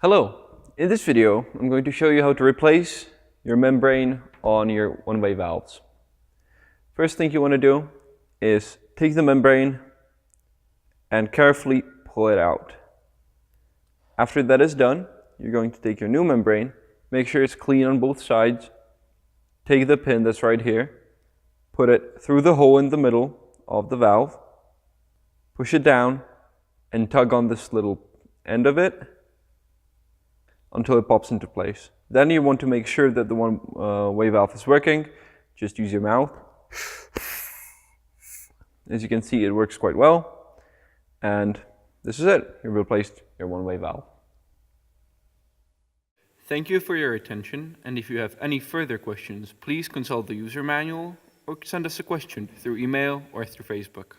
Hello, in this video I'm going to show you how to replace your membrane on your one-way valves. First thing you want to do is take the membrane and carefully pull it out. After that is done, you're going to take your new membrane, make sure it's clean on both sides, take the pin that's right here, put it through the hole in the middle of the valve, push it down and tug on this little end of it until it pops into place. Then you want to make sure that the one-way valve is working. Just use your mouth. As you can see, it works quite well. And this is it. You've replaced your one-way valve. Thank you for your attention, and if you have any further questions, please consult the user manual or send us a question through email or through Facebook.